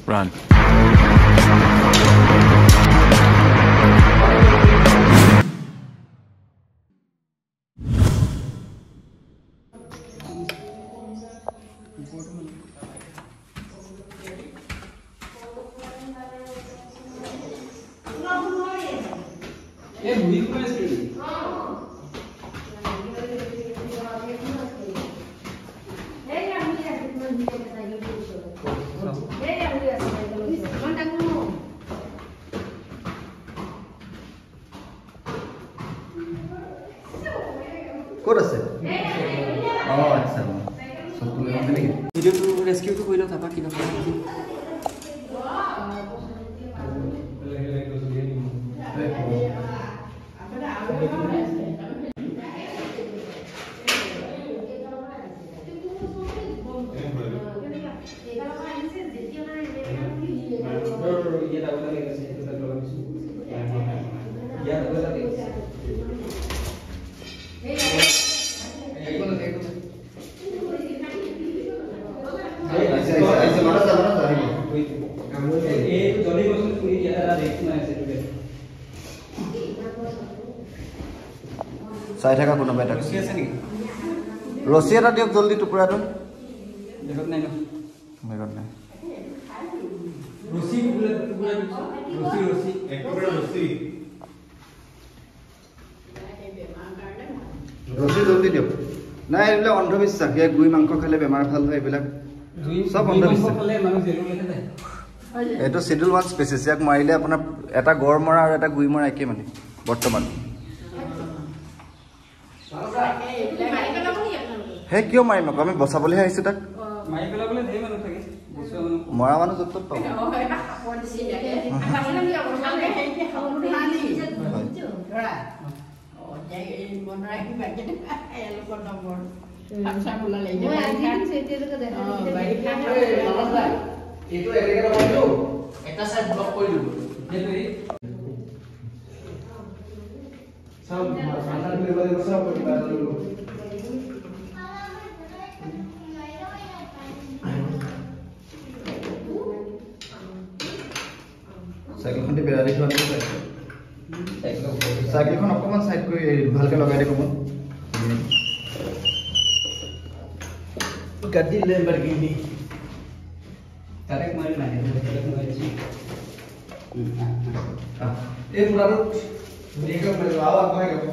Run. What is it? Oh, it's so video to rescue to Willow Tabaki. Saya tak guna bedak. Rosia tadi yang joldi tu pura tu. Bedak naik. Bedak naik. Rosi pura. Rosi. Rosi joldi dia. Nah, ini lah on robis sah. Ya, gui mangkok kali bemar hal hai bila. Sab on robis. Itu schedule one species. Ya, kemarin dia apna eta gor mara, eta gui mara iki mani. Berteman. Hey, क्यों मारी no? कमी बसा बोले है इसे तक? मारी पहला बोले दे मनु थके. मारा वाला जब तक पाओ. Cycle khonte berari khon cycle khon okkoman side koi bhalke lagai de komo gaddi Lamborghini tarek mari nahi tarek mari chi ye pura ro ekam mari awa koi ko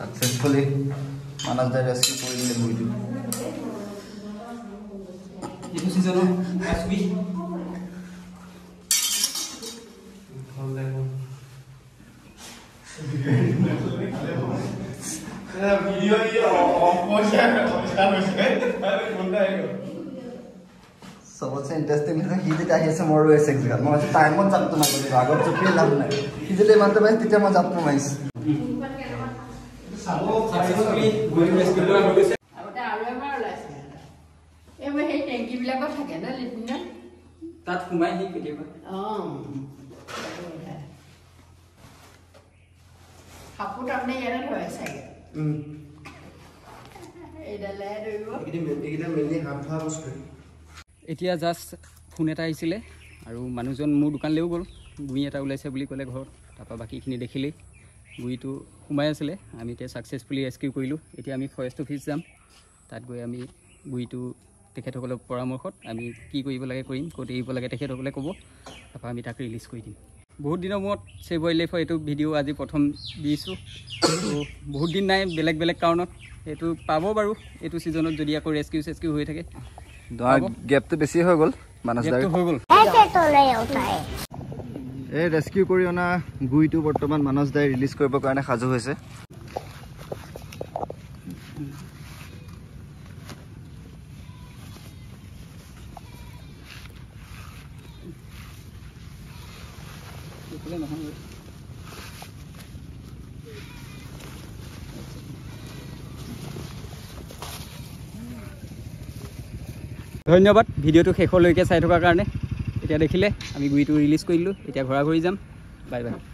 successfully Manas the rescue for the video. Itu season SB. Video ini सबसे interesting है कि हिजले आही से मोर वेस x gun म time मन जात न गरे आगर चाहिँ के लाभ नै हिजले मान्त भाइ तिते म जात न माइस साबो सक्सेसफुली गोइङ रेस्क्यु ला हो গৈছে আউটা আৰু এবাৰ ওলাইছে এবাৰ সেই টেংকি বিলাকত থাকে না লিটিনা তাত কুমাই হি কেতিয়াবা হাপুট আপনি ইয়াৰে থৈ চাগে এইডালে ধৰিব একদিন মেলি হাফ হাফ বস্তু এতিয়া জাস্ট ফোন এটা আহিছিলে আৰু মানুহজন মোৰ দোকানলৈও গ'ল গুই এটা ওলাইছে বুলি ক'লে ঘৰত তাৰপৰা বাকীখিনি দেখিলেই গুইটো সোমাই আছিলে আমি এতিয়া ছাকচেছফুলি ৰেস্কিউ কৰিলোঁ এতিয়া আমি ফৰেষ্ট অফিচ যাম তাত গৈ আমি গুইটো তেখেতসকলৰ পৰামৰ্শত আমি কি কৰিব লাগে কৰিম ক'ত এৰিব লাগে তেখেতসকলে ক'ব তাৰপৰা আমি তাক ৰিলিজ কৰি দিম বহুত দিনৰ মূৰত ছেভ ৱাইল্ড লাইফৰ এইটো ভিডিঅ' আজি প্ৰথম দিছোঁ বহুত দিন নাই বেলেগ বেলেগ কাৰণত এইটো পাব বাৰু এইটো ছিজনত যদি আকৌ ৰেস্কিউ হৈ থাকে গেপটো বেছি হৈ গ'ল মানস দাই হৈ গ'ল এই ৰেস্কিউ কৰি অনা গুইটো বৰ্তমান মানস দাই ৰিলিজ কৰিবৰ কাৰণে সাজু হৈছে ধন্যবাদ ভিডিঅ'টো শেষলৈকে চাই থকাৰ কাৰণে এতিয়া দেখিলে আমি গুইটো ৰিলিজ কৰিলোঁ এতিয়া ঘৰা ঘূৰি যাম বাই বাই